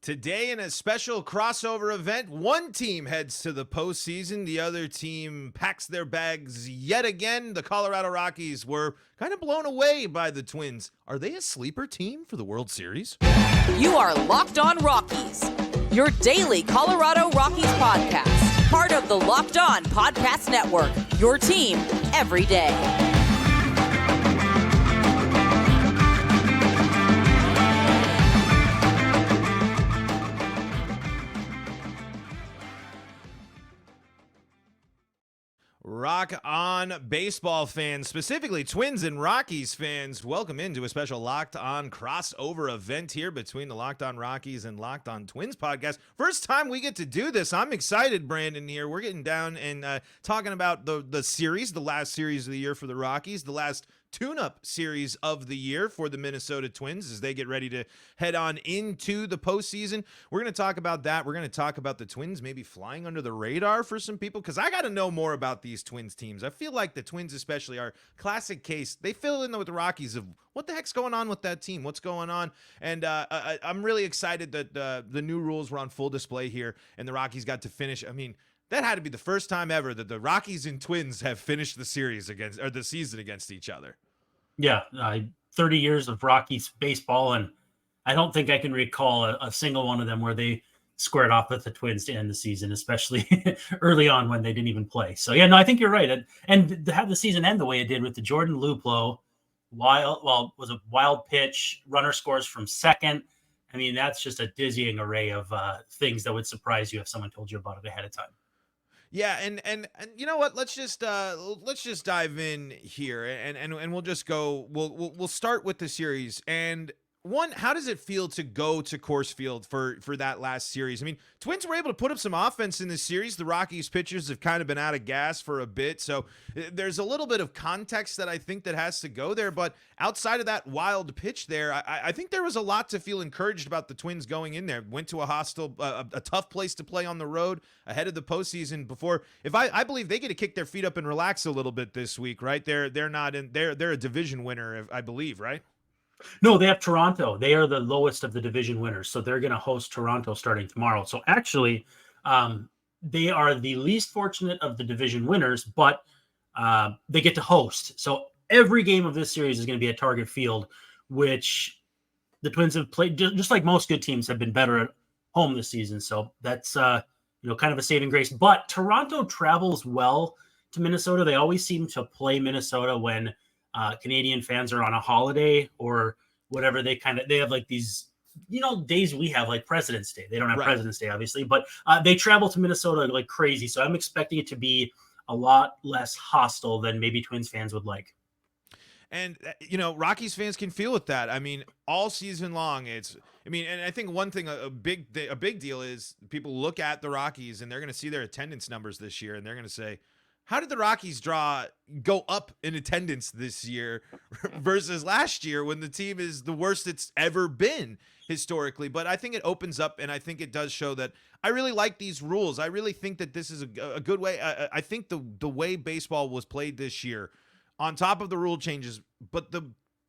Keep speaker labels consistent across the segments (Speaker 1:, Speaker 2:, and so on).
Speaker 1: Today, in a special crossover event, one team heads to the postseason. The other team packs their bags yet again. The Colorado Rockies were kind of blown away by the Twins. Are they a sleeper team for the World Series?
Speaker 2: You are Locked On Rockies, your daily Colorado Rockies podcast. Part of the Locked On Podcast Network, your team every day.
Speaker 1: Rock on, baseball fans, specifically Twins and Rockies fans. Welcome into a special Locked On crossover event here between the Locked On Rockies and Locked On Twins podcast. First time we get to do this. I'm excited, Brandon, here. We're getting down and talking about the series, the last series of the year for the Rockies, the last tune-up series of the year for the Minnesota Twins as they get ready to head on into the postseason. We're going to talk about that. We're going to talk about the Twins maybe flying under the radar for some people, because I got to know more about these Twins teams. I feel like the Twins especially are classic case. They fill in with the Rockies of what the heck's going on with that team, what's going on. And I'm really excited that the new rules were on full display here and the Rockies got to finish. I mean, that had to be the first time ever that the Rockies and Twins have finished the series against, or the season against each other.
Speaker 3: Yeah, 30 years of Rockies baseball, and I don't think I can recall a single one of them where they squared off with the Twins to end the season, especially early on when they didn't even play. So, yeah, no, I think you're right. And to have the season end the way it did with the Jordan Luplow, was a wild pitch, runner scores from second. I mean, that's just a dizzying array of things that would surprise you if someone told you about it ahead of time.
Speaker 1: Yeah, and you know what? Let's just dive in here, and we'll just go. We'll start with the series. And one, how does it feel to go to Coors Field for that last series? I mean, Twins were able to put up some offense in this series. The Rockies pitchers have kind of been out of gas for a bit, so there's a little bit of context that I think that has to go there. But outside of that wild pitch there, I think there was a lot to feel encouraged about the Twins going in there. Went to a tough place to play on the road ahead of the postseason. Before, I believe they get to kick their feet up and relax a little bit this week, right? They're a division winner, I believe, right?
Speaker 3: No, they have Toronto. They are the lowest of the division winners, so they're going to host Toronto starting tomorrow. So actually, they are the least fortunate of the division winners, but they get to host. So every game of this series is going to be at Target Field, which the Twins have played, just like most good teams, have been better at home this season. So that's kind of a saving grace. But Toronto travels well to Minnesota. They always seem to play Minnesota when Canadian fans are on a holiday or whatever. They have like these, days we have, like President's Day. They don't have President's Day, obviously, but they travel to Minnesota like crazy. So I'm expecting it to be a lot less hostile than maybe Twins fans would like.
Speaker 1: And, Rockies fans can feel with that. I mean, all season long, and I think one thing, a big deal is people look at the Rockies and they're going to see their attendance numbers this year and they're going to say, how did the Rockies go up in attendance this year versus last year when the team is the worst it's ever been historically? But I think it opens up, and I think it does show that I really like these rules. I really think that this is a good way. I think the way baseball was played this year, on top of the rule changes, but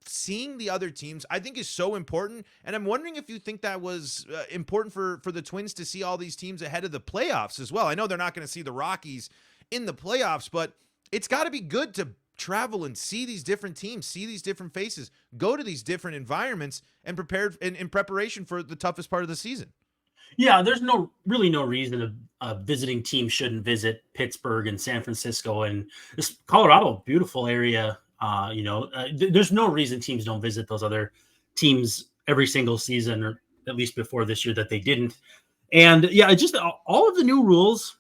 Speaker 1: seeing the other teams, I think, is so important. And I'm wondering if you think that was important for the Twins to see all these teams ahead of the playoffs as well. I know they're not going to see the Rockies in the playoffs, but it's got to be good to travel and see these different teams, see these different faces, go to these different environments and prepare in preparation for the toughest part of the season.
Speaker 3: Yeah, there's really no reason a visiting team shouldn't visit Pittsburgh and San Francisco and this Colorado, beautiful area. There's no reason teams don't visit those other teams every single season, or at least before this year that they didn't. And yeah, just all of the new rules,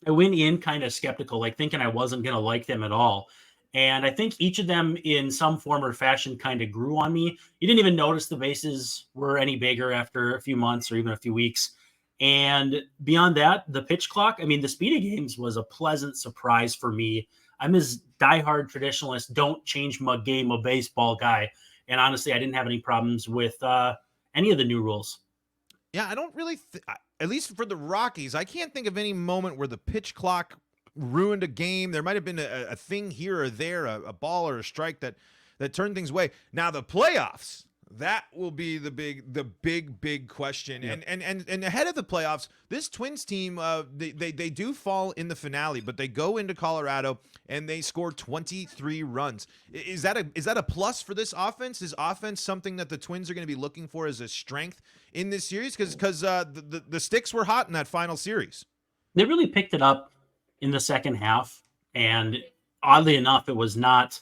Speaker 3: I went in kind of skeptical, like thinking I wasn't going to like them at all. And I think each of them in some form or fashion kind of grew on me. You didn't even notice the bases were any bigger after a few months or even a few weeks. And beyond that, the pitch clock, the speed of games was a pleasant surprise for me. I'm as diehard traditionalist, don't change my game of baseball guy. And honestly, I didn't have any problems with any of the new rules.
Speaker 1: Yeah, I don't really, at least for the Rockies, I can't think of any moment where the pitch clock ruined a game. There might have been a thing here or there, a ball or a strike that turned things away. Now the playoffs, That will be the big question.
Speaker 3: Yep.
Speaker 1: And ahead of the playoffs, this Twins team, they do fall in the finale, but they go into Colorado and they score 23 runs. Is that a plus for this offense? Is offense something that the Twins are going to be looking for as a strength in this series? Because the sticks were hot in that final series.
Speaker 3: They really picked it up in the second half, and oddly enough, it was not.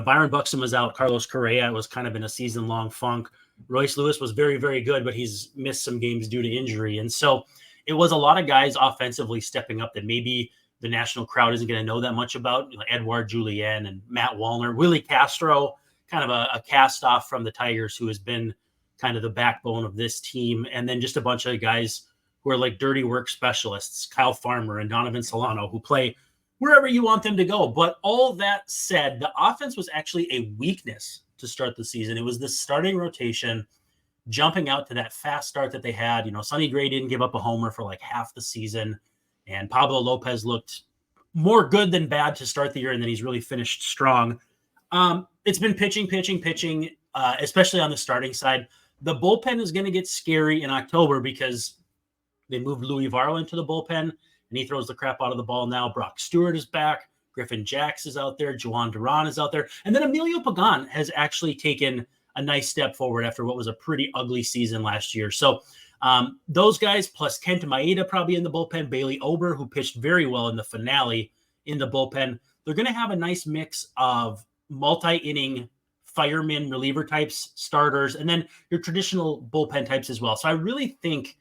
Speaker 3: Byron Buxton was out. Carlos Correa was kind of in a season-long funk. Royce Lewis was very, very good, but he's missed some games due to injury. And so it was a lot of guys offensively stepping up that maybe the national crowd isn't going to know that much about. Edouard Julien and Matt Wallner. Willie Castro, kind of a cast-off from the Tigers, who has been kind of the backbone of this team. And then just a bunch of guys who are like dirty work specialists, Kyle Farmer and Donovan Solano, who play wherever you want them to go. But all that said, the offense was actually a weakness to start the season. It was the starting rotation jumping out to that fast start that they had. Sonny Gray didn't give up a homer for like half the season, and Pablo Lopez looked more good than bad to start the year, and then he's really finished strong. It's been pitching, especially on the starting side. The bullpen is going to get scary in October because they moved Louis Varla into the bullpen, and he throws the crap out of the ball now. Brock Stewart is back. Griffin Jacks is out there. Juan Duran is out there. And then Emilio Pagan has actually taken a nice step forward after what was a pretty ugly season last year. So those guys, plus Kenta Maeda probably in the bullpen, Bailey Ober, who pitched very well in the finale in the bullpen. They're going to have a nice mix of multi-inning fireman reliever types, starters, and then your traditional bullpen types as well. So I really think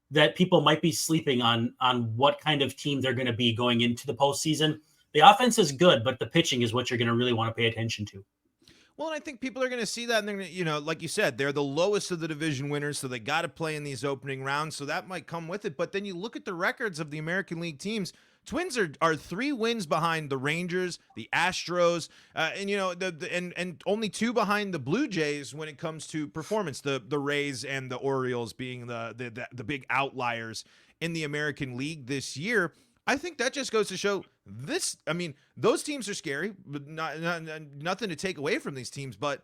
Speaker 3: that people might be sleeping on what kind of team they're going to be going into the postseason. The offense is good, but the pitching is what you're going to really want to pay attention to.
Speaker 1: Well, and I think people are going to see that, and they're going to, like you said, they're the lowest of the division winners, so they got to play in these opening rounds, so that might come with it. But then you look at the records of the American League teams. Twins are 3 wins behind the Rangers, the Astros, and only 2 behind the Blue Jays when it comes to performance. The Rays and the Orioles being the big outliers in the American League this year. I think that just goes to show this. I mean, those teams are scary, but nothing to take away from these teams. But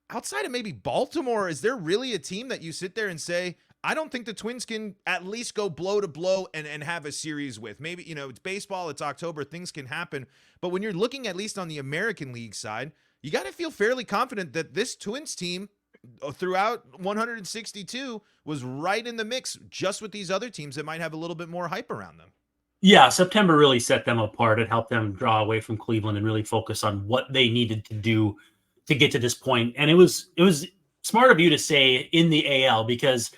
Speaker 1: outside of maybe Baltimore, is there really a team that you sit there and say, I don't think the Twins can at least go blow to blow and have a series with? Maybe, it's baseball, it's October, things can happen. But when you're looking at least on the American League side, you got to feel fairly confident that this Twins team throughout 162 was right in the mix just with these other teams that might have a little bit more hype around them.
Speaker 3: Yeah, September really set them apart. It helped them draw away from Cleveland and really focus on what they needed to do to get to this point. And it was smart of you to say in the AL, because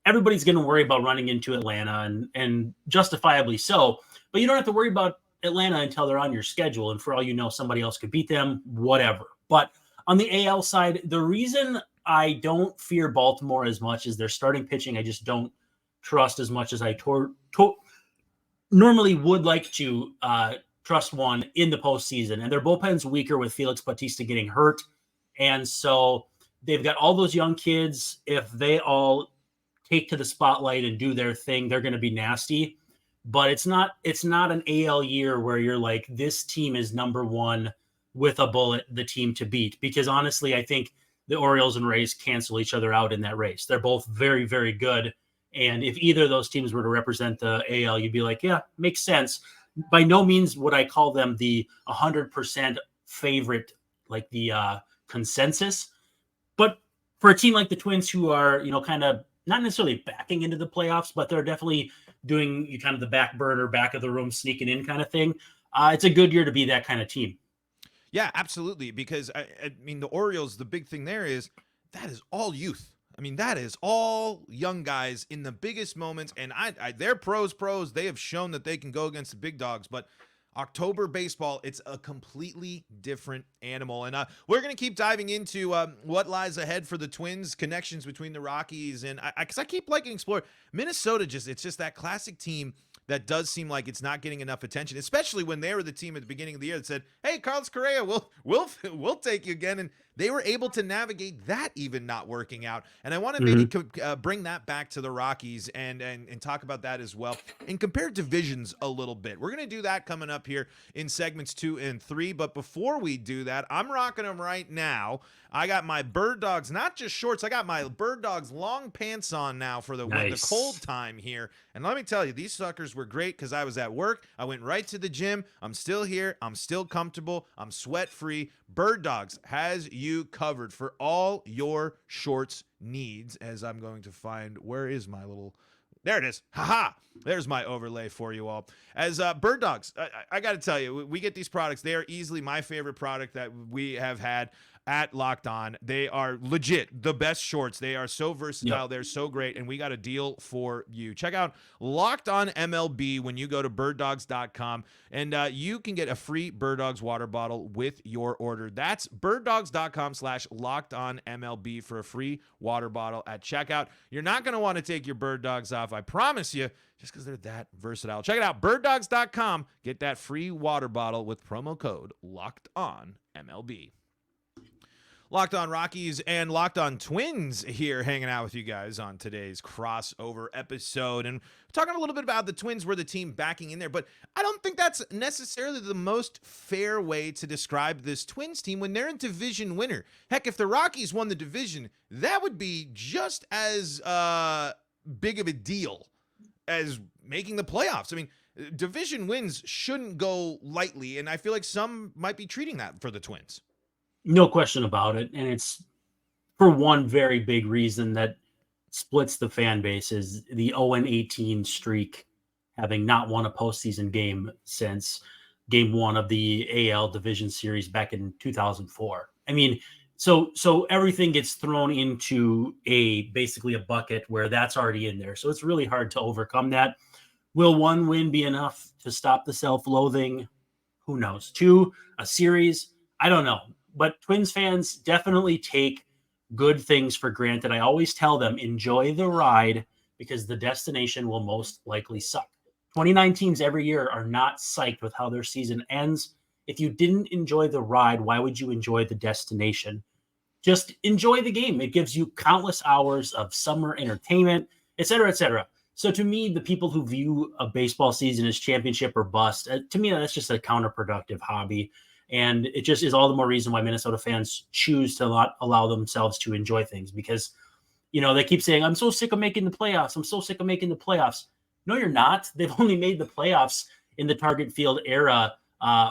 Speaker 3: everybody's going to worry about running into Atlanta, and justifiably so. But you don't have to worry about Atlanta until they're on your schedule. And for all you know, somebody else could beat them, whatever. But on the AL side, the reason I don't fear Baltimore as much as their starting pitching, I just don't trust as much as I normally would like to trust one in the postseason. And their bullpen's weaker with Felix Bautista getting hurt. And so they've got all those young kids. If they all take to the spotlight and do their thing, they're going to be nasty. But it's not an AL year where you're like, this team is number one with a bullet, the team to beat. Because honestly, I think the Orioles and Rays cancel each other out in that race. They're both very, very good. And if either of those teams were to represent the AL, you'd be like, yeah, makes sense. By no means would I call them the 100% favorite, like the consensus. But for a team like the Twins, who are, kind of not necessarily backing into the playoffs, but they're definitely doing kind of the back burner, back of the room, sneaking in kind of thing. It's a good year to be that kind of team.
Speaker 1: Yeah, absolutely. Because I mean, the Orioles, the big thing there is that is all youth. I mean, that is all young guys in the biggest moments, and they're pros. They have shown that they can go against the big dogs, but October baseball, it's a completely different animal. And we're going to keep diving into what lies ahead for the Twins, connections between the Rockies, and because I keep liking explore Minnesota. It's just that classic team that does seem like it's not getting enough attention, especially when they were the team at the beginning of the year that said, "Hey, Carlos Correa, we'll take you again." And they were able to navigate that even not working out. And I want to
Speaker 3: Mm-hmm.
Speaker 1: maybe bring that back to the Rockies and talk about that as well and compare divisions a little bit. We're going to do that coming up here in segments 2 and 3. But before we do that, I'm rocking them right now. I got my Bird Dogs, not just shorts. I got my Bird Dogs long pants on now for the when the
Speaker 3: Nice.
Speaker 1: cold time here. And let me tell you, these suckers were great because I was at work. I went right to the gym. I'm still here. I'm still comfortable. I'm sweat free. Bird Dogs has you covered for all your shorts needs. As I'm going to find, where is my little. There it is. Haha. There's my overlay for you all. As Bird Dogs, I got to tell you, we get these products. They are easily my favorite product that we have had at Locked On. They are legit the best shorts. They are so versatile.
Speaker 3: Yep.
Speaker 1: They're so great, and we got a deal for you. Check out Locked On MLB when you go to birddogs.com, and you can get a free Bird Dogs water bottle with your order. That's birddogs.com/LockedOnMLB for a free water bottle at checkout. You're not going to want to take your Bird Dogs off, I promise you, just because they're that versatile. Check it out, birddogs.com. Get that free water bottle with promo code LOCKEDONMLB. Locked On Rockies and Locked On Twins here hanging out with you guys on today's crossover episode. And talking a little bit about the Twins were the team backing in there, but I don't think that's necessarily the most fair way to describe this Twins team when they're a division winner. Heck, if the Rockies won the division, that would be just as big of a deal as making the playoffs. I mean, division wins shouldn't go lightly, and I feel like some might be treating that for the Twins.
Speaker 3: No question about it. And it's for one very big reason that splits the fan base is the 0-18 streak, having not won a postseason game since game 1 of the AL Division Series back in 2004. I mean, so everything gets thrown into basically a bucket where that's already in there. So it's really hard to overcome that. Will one win be enough to stop the self-loathing? Who knows? 2, a series? I don't know. But Twins fans definitely take good things for granted. I always tell them, enjoy the ride because the destination will most likely suck. 29 teams every year are not psyched with how their season ends. If you didn't enjoy the ride, why would you enjoy the destination? Just enjoy the game. It gives you countless hours of summer entertainment, et cetera, et cetera. So to me, the people who view a baseball season as championship or bust, to me, that's just a counterproductive hobby. And it just is all the more reason why Minnesota fans choose to not allow themselves to enjoy things because, you know, they keep saying, I'm so sick of making the playoffs. I'm so sick of making the playoffs. No, you're not. They've only made the playoffs in the Target Field era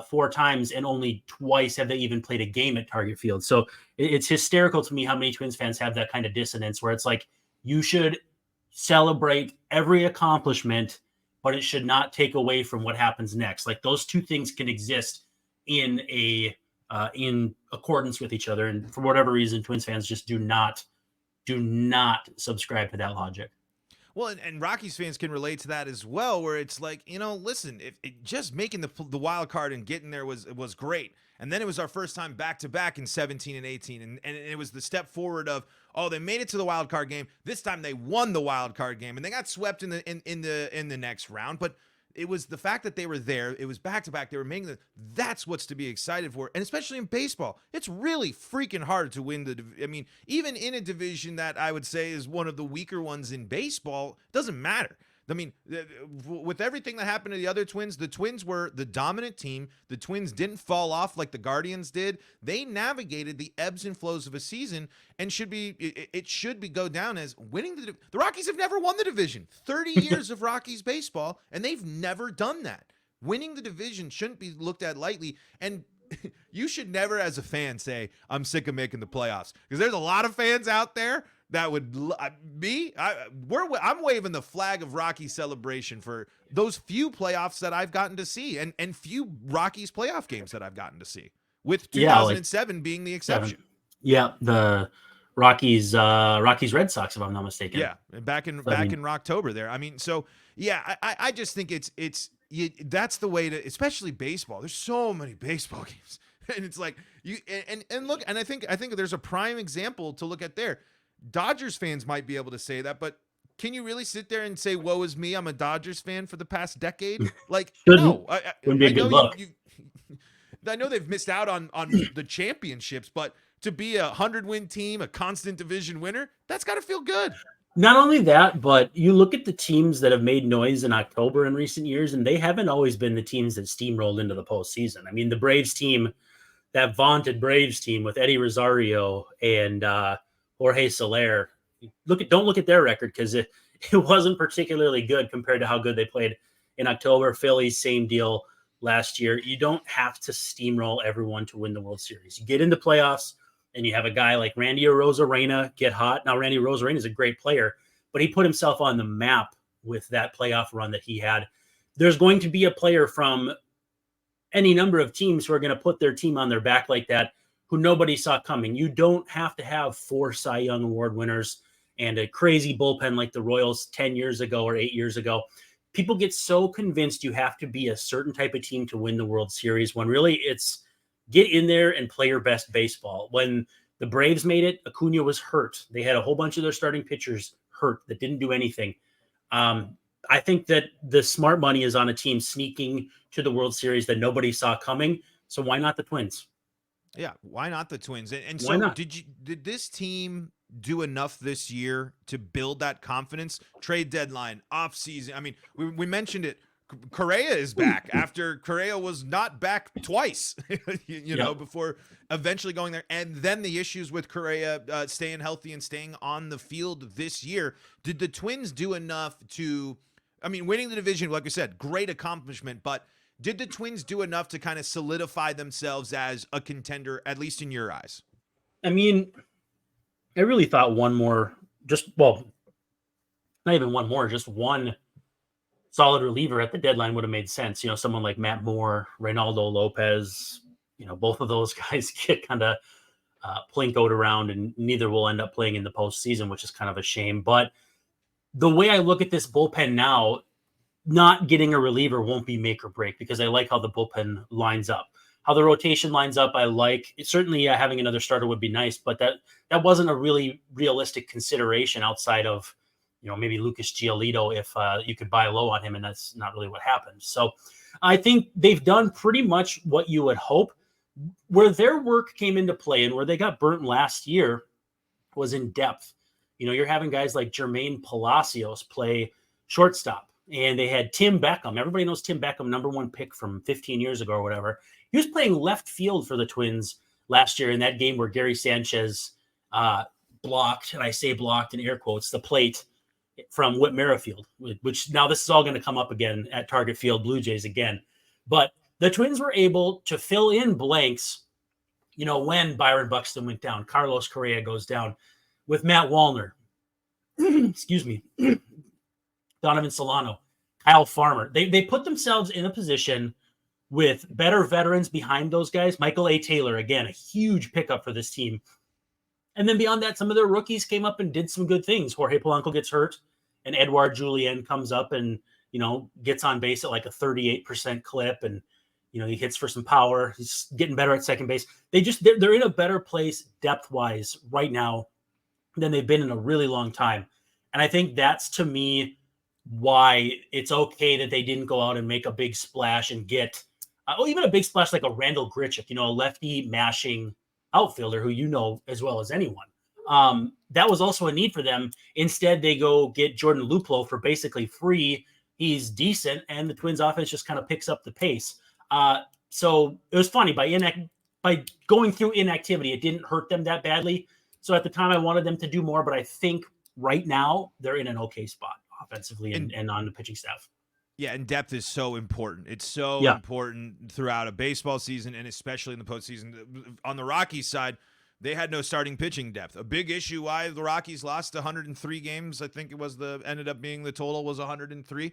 Speaker 3: 4 times, and only twice have they even played a game at Target Field. So it's hysterical to me how many Twins fans have that kind of dissonance where it's like, you should celebrate every accomplishment, but it should not take away from what happens next. Like those two things can exist in accordance with each other, and for whatever reason, Twins fans just do not subscribe to that logic.
Speaker 1: Well, and Rockies fans can relate to that as well, where it's like, you know, listen, if just making the wild card and getting there was great, and then it was our first time back to back in 17 and 18, and it was the step forward of, oh, they made it to the wild card game. This time they won the wild card game, and they got swept in the next round, but it was the fact that they were there. It was back-to-back. They were making that's what's to be excited for. And especially in baseball, it's really freaking hard to win I mean, even in a division that I would say is one of the weaker ones in baseball, it doesn't matter. I mean, with everything that happened to the other Twins, the Twins were the dominant team. The Twins didn't fall off like the Guardians did. They navigated the ebbs and flows of a season, and it should be go down as winning the Rockies have never won the division. 30 years of Rockies baseball, and they've never done that. Winning the division shouldn't be looked at lightly, and you should never, as a fan, say, I'm sick of making the playoffs, because there's a lot of fans out there that would I'm waving the flag of Rocky celebration for those few playoffs that I've gotten to see, and few Rockies playoff games that I've gotten to see, with 2007 being the exception.
Speaker 3: Yeah, the Rockies Red Sox, if I'm not mistaken.
Speaker 1: Yeah, back in October there. I mean, so yeah, I just think that's the way to, especially baseball. There's so many baseball games, and it's like you and look, and I think there's a prime example to look at there. Dodgers fans might be able to say that, but can you really sit there and say, woe is me, I'm a Dodgers fan for the past decade? Like, no. I know they've missed out on the championships, but to be a 100-win team, a constant division winner, that's got to feel good.
Speaker 3: Not only that, but you look at the teams that have made noise in October in recent years, and they haven't always been the teams that steamrolled into the postseason. I mean, the Braves team, that vaunted Braves team with Eddie Rosario and Jorge Soler, don't look at their record because it wasn't particularly good compared to how good they played in October. Phillies, same deal last year. You don't have to steamroll everyone to win the World Series. You get into playoffs, and you have a guy like Randy Arozarena get hot. Now, Randy Arozarena is a great player, but he put himself on the map with that playoff run that he had. There's going to be a player from any number of teams who are going to put their team on their back like that, who nobody saw coming. You don't have to have 4 Cy Young Award winners and a crazy bullpen like the Royals 10 years ago or 8 years ago. People get so convinced you have to be a certain type of team to win the World Series when really it's get in there and play your best baseball. When the Braves made it, Acuna was hurt. They had a whole bunch of their starting pitchers hurt that didn't do anything. I think that the smart money is on a team sneaking to the World Series that nobody saw coming. So why not the Twins?
Speaker 1: Yeah, why not the Twins? And
Speaker 3: Why
Speaker 1: so
Speaker 3: not?
Speaker 1: did this team do enough this year to build that confidence? Trade deadline, off season. I mean, we mentioned it. Correa is back after Correa was not back twice, you know, before eventually going there. And then the issues with Correa staying healthy and staying on the field this year. Did the Twins do enough to, I mean, winning the division, like we said, great accomplishment, but did the Twins do enough to kind of solidify themselves as a contender, at least in your eyes?
Speaker 3: I mean, I really thought not even one more, just one solid reliever at the deadline would have made sense. You know, someone like Matt Moore, Reynaldo Lopez, you know, both of those guys get kind of plinkoed around and neither will end up playing in the postseason, which is kind of a shame. But the way I look at this bullpen now, not getting a reliever won't be make or break because I like how the bullpen lines up. How the rotation lines up, I like. Certainly having another starter would be nice, but that wasn't a really realistic consideration outside of, you know, maybe Lucas Giolito if you could buy low on him, and that's not really what happened. So I think they've done pretty much what you would hope. Where their work came into play and where they got burnt last year was in depth. You know, you're having guys like Jermaine Palacios play shortstop, and they had Tim Beckham. Everybody knows Tim Beckham, number 1 pick from 15 years ago or whatever. He was playing left field for the Twins last year in that game where Gary Sanchez blocked, and I say blocked in air quotes, the plate from Whit Merrifield, which now this is all going to come up again at Target Field Blue Jays again. But the Twins were able to fill in blanks, you know, when Byron Buxton went down, Carlos Correa goes down, with Matt Wallner, excuse me, Donovan Solano, Kyle Farmer. They put themselves in a position with better veterans behind those guys. Michael A. Taylor, again, a huge pickup for this team. And then beyond that, some of their rookies came up and did some good things. Jorge Polanco gets hurt, and Edouard Julien comes up and, you know, gets on base at like a 38% clip, and, you know, he hits for some power. He's getting better at second base. They're in a better place depth-wise right now than they've been in a really long time. And I think that's, to me, why it's okay that they didn't go out and make a big splash and get even a big splash like a Randall Grichuk, you know, a lefty mashing outfielder who you know as well as anyone. That was also a need for them. Instead, they go get Jordan Luplow for basically free. He's decent, and the Twins offense just kind of picks up the pace. So it was funny. By going through inactivity, it didn't hurt them that badly. So at the time, I wanted them to do more, but I think right now they're in an okay spot offensively and on the pitching staff.
Speaker 1: Yeah, and depth is so important. It's so important throughout a baseball season, and especially in the postseason. On the Rockies side, they had no starting pitching depth. A big issue why the Rockies lost 103 games, I think it was ended up being the total was 103.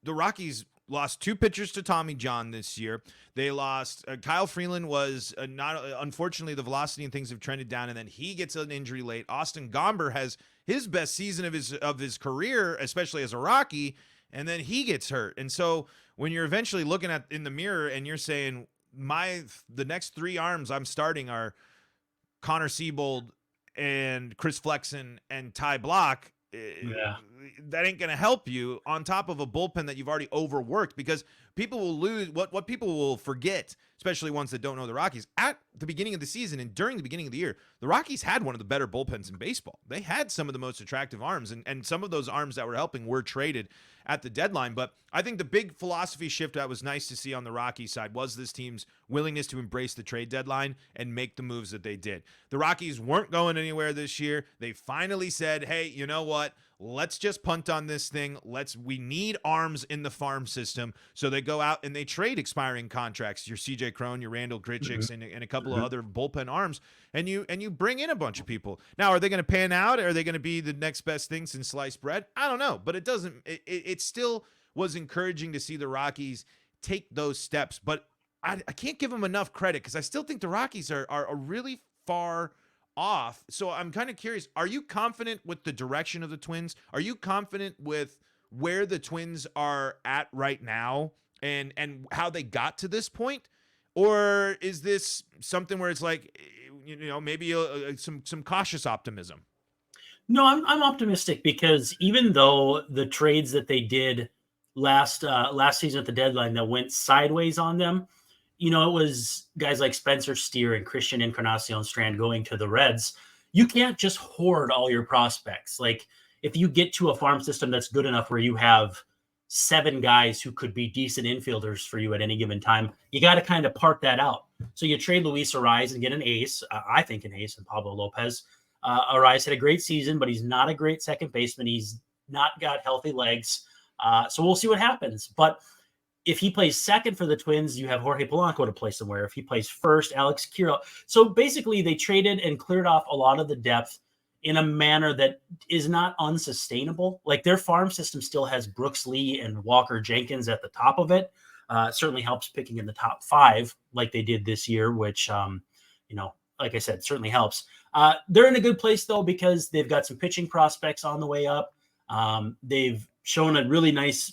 Speaker 1: The Rockies lost 2 pitchers to Tommy John this year. They lost Kyle Freeland was not unfortunately the velocity and things have trended down, and then he gets an injury late. Austin Gomber has his best season of his career, especially as a Rocky, and then he gets hurt. And so when you're eventually looking at in the mirror and you're saying the next 3 arms I'm starting are Connor Siebold and Chris Flexen and Ty Block, that ain't going to help you on top of a bullpen that you've already overworked, because people will lose what people will forget, especially ones that don't know the Rockies. At the beginning of the season and during the beginning of the year, the Rockies had one of the better bullpens in baseball. They had some of the most attractive arms, and some of those arms that were helping were traded at the deadline. But I think the big philosophy shift that was nice to see on the Rockies side was this team's willingness to embrace the trade deadline and make the moves that they did. The Rockies weren't going anywhere this year. They finally said, hey, you know what? Let's just punt on this thing. We need arms in the farm system. So they go out and they trade expiring contracts, your CJ Cron, your Randall Grichuk, and a couple of other bullpen arms, and you bring in a bunch of people. Now, are they going to pan out? Are they going to be the next best thing since sliced bread? I don't know, but it still was encouraging to see the Rockies take those steps. But I can't give them enough credit, because I still think the Rockies are really far off. So I'm kind of curious, are you confident with the direction of the Twins? Are you confident with where the Twins are at right now and how they got to this point? Or is this something where it's like, maybe some cautious optimism?
Speaker 3: No, I'm optimistic, because even though the trades that they did last season at the deadline that went sideways on them, it was guys like Spencer Steer and Christian Encarnacion Strand going to the Reds. You can't just hoard all your prospects. Like, if you get to a farm system that's good enough where you have 7 guys who could be decent infielders for you at any given time, you got to kind of part that out. So you trade Luis Ariz and get an ace. I think an ace, and Pablo Lopez. Ariz had a great season, but he's not a great second baseman. He's not got healthy legs. So we'll see what happens. But if he plays second for the Twins, you have Jorge Polanco to play somewhere. If he plays first, Alex Kiro. So basically, they traded and cleared off a lot of the depth in a manner that is not unsustainable. Like, their farm system still has Brooks Lee and Walker Jenkins at the top of it. Certainly helps picking in the top 5 like they did this year, which, like I said, certainly helps. They're in a good place, though, because they've got some pitching prospects on the way up. They've shown a really nice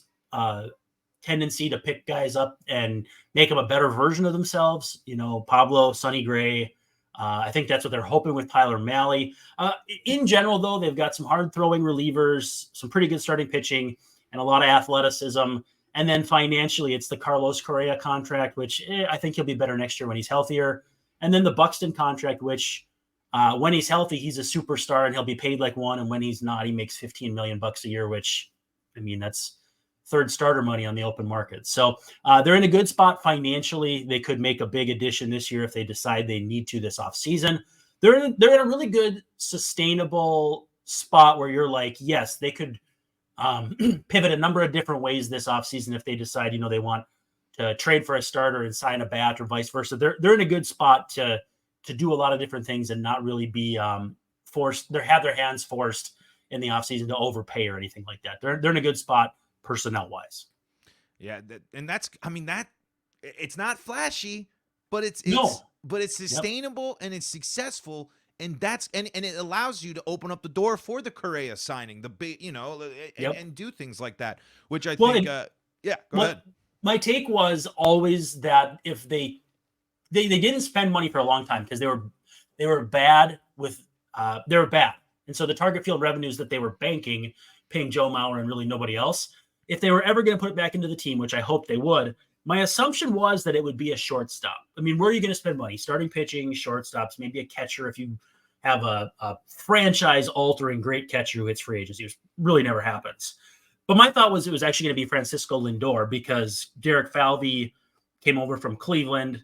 Speaker 3: tendency to pick guys up and make them a better version of themselves. Pablo, Sonny Gray. I think that's what they're hoping with Tyler Mahle. In general, though, they've got some hard-throwing relievers, some pretty good starting pitching, and a lot of athleticism. And then financially, it's the Carlos Correa contract, which I think he'll be better next year when he's healthier. And then the Buxton contract, which when he's healthy, he's a superstar and he'll be paid like one. And when he's not, he makes $15 million a year, which, that's third starter money on the open market. So they're in a good spot financially. They could make a big addition this year if they decide they need to this offseason. They're in a really good, sustainable spot where you're like, yes, they could pivot a number of different ways this offseason if they decide, they want to trade for a starter and sign a bat or vice versa. They're in a good spot to do a lot of different things and not really be forced. They have their hands forced in the offseason to overpay or anything like that. They're in a good spot personnel wise.
Speaker 1: Yeah. It's not flashy, but it's sustainable and it's successful. And it allows you to open up the door for the Correa signing, and do things like that, which I think, go ahead.
Speaker 3: My take was always that if they didn't spend money for a long time because they were bad with they were bad. And so the target field revenues that they were banking, paying Joe Mauer and really nobody else, if they were ever going to put it back into the team, which I hope they would, my assumption was that it would be a shortstop. Where are you going to spend money? Starting pitching, shortstops, maybe a catcher if you have a franchise-altering great catcher who hits free agency, which really never happens. But my thought was it was actually going to be Francisco Lindor because Derek Falvey came over from Cleveland.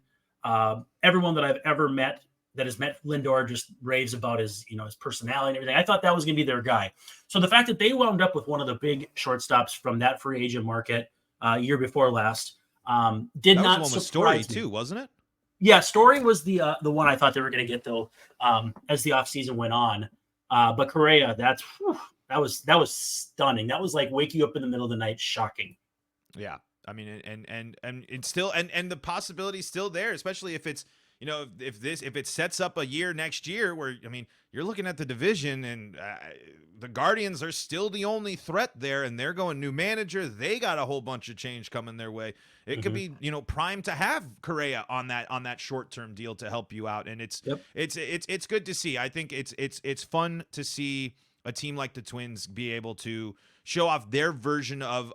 Speaker 3: Everyone that I've ever met that has met Lindor just raves about his personality and everything. I thought that was going to be their guy. So the fact that they wound up with one of the big shortstops from that free agent market year before last did not surprise me.
Speaker 1: Story too, wasn't it?
Speaker 3: Yeah, Story was the one I thought they were going to get though as the offseason went on. But Correa, that was stunning. That was like wake you up in the middle of the night, shocking.
Speaker 1: Yeah, and it's still and the possibility's still there, especially if it's if it sets up a year next year where you're looking at the division and the Guardians are still the only threat there, and they're going new manager. They got a whole bunch of change coming their way. It could be prime to have Correa on that short-term deal to help you out, and it's good to see. I think it's fun to see a team like the Twins be able to show off their version of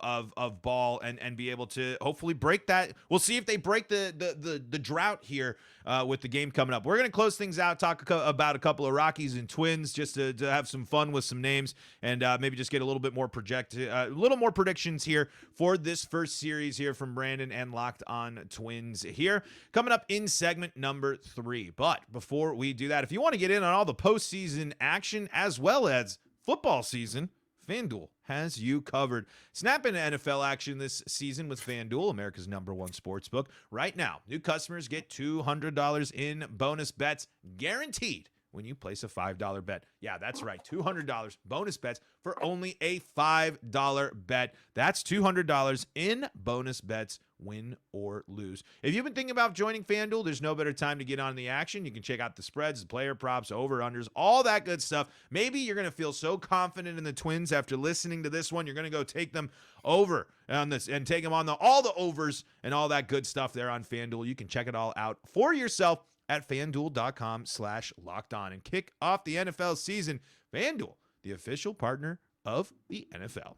Speaker 1: ball and be able to hopefully break that. We'll see if they break the drought here with the game coming up. We're going to close things out, talk about a couple of Rockies and Twins just to have some fun with some names and maybe just get a little bit more predictions here for this first series here from Brandon and Locked On Twins here. Coming up in segment number 3. But before we do that, if you want to get in on all the postseason action as well as football season, FanDuel has you covered. Snap into NFL action this season with FanDuel, America's #1 sportsbook. Right now, new customers get $200 in bonus bets guaranteed when you place a $5 bet. Yeah, that's right, $200 bonus bets for only a $5 bet. That's $200 in bonus bets, win or lose. If you've been thinking about joining FanDuel, there's no better time to get on the action. You can check out the spreads, the player props, over-unders, all that good stuff. Maybe you're going to feel so confident in the Twins after listening to this one, you're going to go take them over on this and take them on all the overs and all that good stuff there on FanDuel. You can check it all out for yourself at FanDuel.com/lockedon and kick off the NFL season. FanDuel, the official partner of the NFL.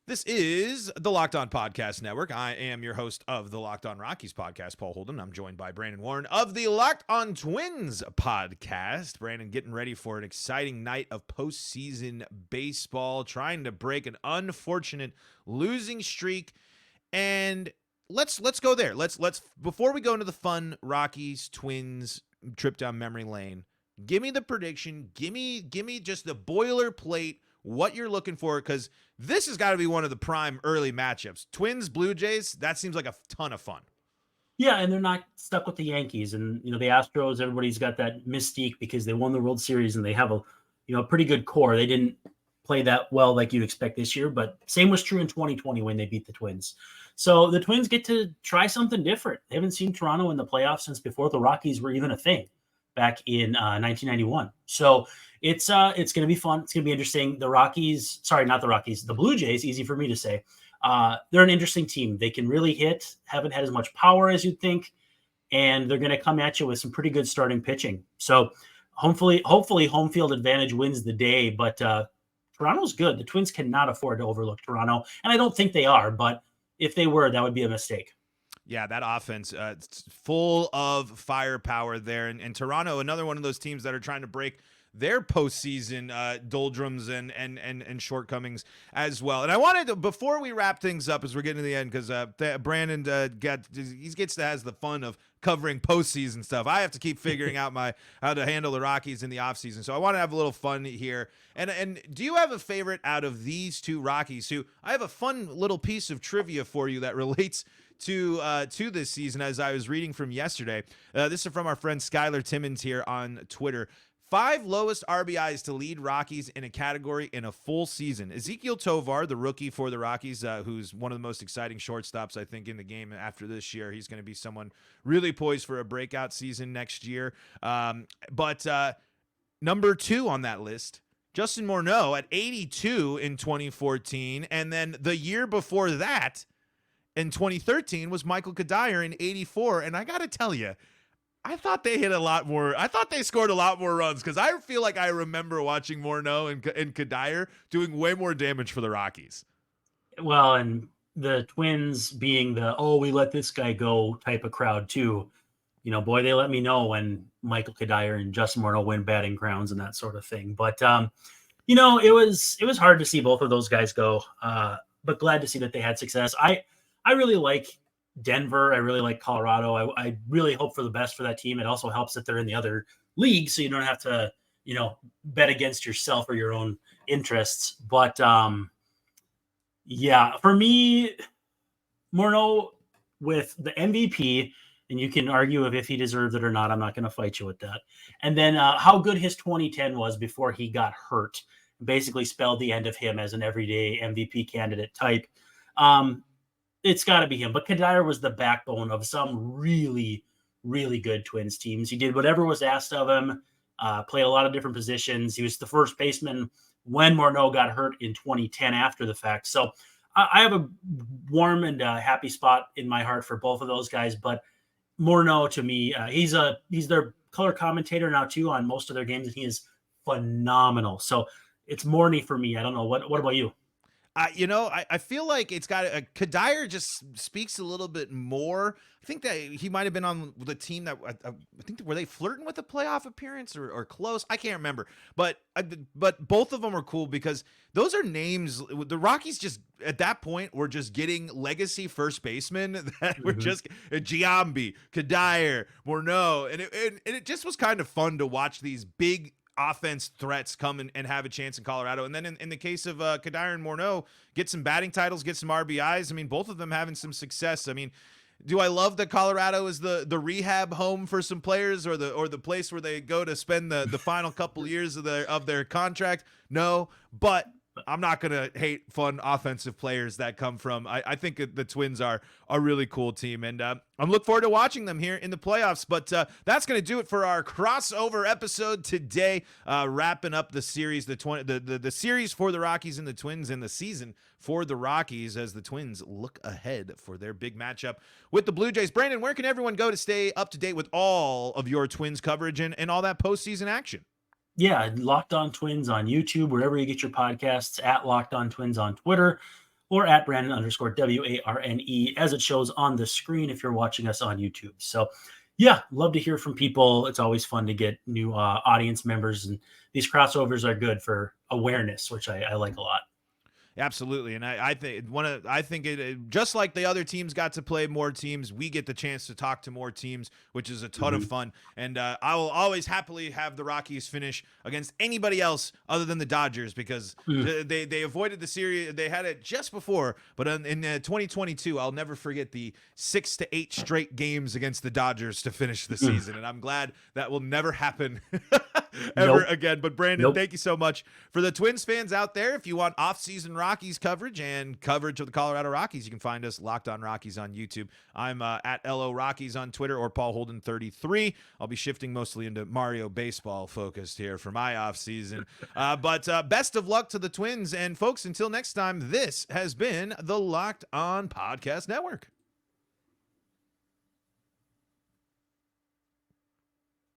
Speaker 1: This is the Locked On Podcast Network. I am your host of the Locked On Rockies podcast, Paul Holden. I'm joined by Brandon Warren of the Locked On Twins podcast. Brandon getting ready for an exciting night of postseason baseball, trying to break an unfortunate losing streak. And let's go there. Let's before we go into the fun Rockies Twins trip down memory lane, give me the prediction. Give me just the boilerplate, what you're looking for, because this has got to be one of the prime early matchups. Twins, Blue Jays, that seems like a ton of fun.
Speaker 3: Yeah, and they're not stuck with the Yankees. And, the Astros, everybody's got that mystique because they won the World Series and they have a pretty good core. They didn't play that well like you'd expect this year, but same was true in 2020 when they beat the Twins. So the Twins get to try something different. They haven't seen Toronto in the playoffs since before the Rockies were even a thing back in 1991. So it's going to be fun. It's going to be interesting. The Blue Jays, easy for me to say. They're an interesting team. They can really hit, haven't had as much power as you'd think, and they're going to come at you with some pretty good starting pitching. So hopefully home field advantage wins the day, but Toronto's good. The Twins cannot afford to overlook Toronto, and I don't think they are, but if they were, that would be a mistake.
Speaker 1: Yeah, that offense, it's full of firepower there. And Toronto, another one of those teams that are trying to break their postseason doldrums and shortcomings as well. And I wanted to, before we wrap things up, as we're getting to the end, because Brandon has the fun of covering postseason stuff. I have to keep figuring out how to handle the Rockies in the offseason. So I want to have a little fun here. And do you have a favorite out of these two Rockies? Who I have a fun little piece of trivia for you that relates to this season, as I was reading from yesterday. This is from our friend Skylar Timmons here on Twitter. 5 lowest RBIs to lead Rockies in a category in a full season. Ezequiel Tovar, the rookie for the Rockies, who's one of the most exciting shortstops, I think, in the game after this year. He's going to be someone really poised for a breakout season next year. But number 2 on that list, Justin Morneau at 82 in 2014. And then the year before that, in 2013, was Michael Kadire in 84. And I got to tell you, I thought they hit a lot more. I thought they scored a lot more runs, because I feel like I remember watching Morneau and Kadire doing way more damage for the Rockies.
Speaker 3: Well, and the Twins being we let this guy go type of crowd too. Boy, they let me know when Michael Kadire and Justin Morneau win batting crowns and that sort of thing. But, it was hard to see both of those guys go, but glad to see that they had success. I really like Denver. I really like Colorado. I really hope for the best for that team. It also helps that they're in the other league, so you don't have to, bet against yourself or your own interests. But for me, Morneau with the MVP, and you can argue if he deserves it or not. I'm not going to fight you with that. And then how good his 2010 was before he got hurt, basically spelled the end of him as an everyday MVP candidate type. It's got to be him. But Kadire was the backbone of some really, really good Twins teams. He did whatever was asked of him, played a lot of different positions. He was the first baseman when Morneau got hurt in 2010 after the fact. So I have a warm and happy spot in my heart for both of those guys. But Morneau, to me, he's their color commentator now, too, on most of their games. And he is phenomenal. So it's Morney for me. I don't know. What about you?
Speaker 1: I feel like it's got Kadire just speaks a little bit more. I think that he might have been on the team that I think were they flirting with a playoff appearance or close. I can't remember, but both of them are cool because those are names. The Rockies just at that point were just getting legacy first basemen that were just Giambi, Kadire, Morneau, and it just was kind of fun to watch these big offense threats come and have a chance in Colorado. And then in the case of Kadire and Morneau, get some batting titles, get some RBIs. I mean, both of them having some success. I mean, do I love that Colorado is the rehab home for some players or the place where they go to spend the final couple years of their contract? No, but I'm not going to hate fun offensive players that come from. I think the Twins are a really cool team, and I'm looking forward to watching them here in the playoffs. But that's going to do it for our crossover episode today, wrapping up the series, the series for the Rockies and the Twins, and the season for the Rockies as the Twins look ahead for their big matchup with the Blue Jays. Brandon, where can everyone go to stay up to date with all of your Twins coverage and all that postseason action?
Speaker 3: Yeah, Locked On Twins on YouTube, wherever you get your podcasts, at Locked On Twins on Twitter, or at Brandon_WARNE, as it shows on the screen if you're watching us on YouTube. So, yeah, love to hear from people. It's always fun to get new audience members, and these crossovers are good for awareness, which I like a lot.
Speaker 1: Absolutely, and I think it just like the other teams got to play more teams, we get the chance to talk to more teams, which is a ton of fun. And I will always happily have the Rockies finish against anybody else other than the Dodgers because they avoided the series. They had it just before, but in 2022, I'll never forget the 6 to 8 straight games against the Dodgers to finish the season, and I'm glad that will never happen ever again. But Brandon, thank you so much. For the Twins fans out there, if you want off-season Rockies coverage and coverage of the Colorado Rockies, you can find us Locked On Rockies on YouTube. I'm at LO Rockies on Twitter or Paul Holden 33. I'll be shifting mostly into Mario baseball focused here for my off season. But best of luck to the Twins, and folks, until next time, this has been the Locked On Podcast Network.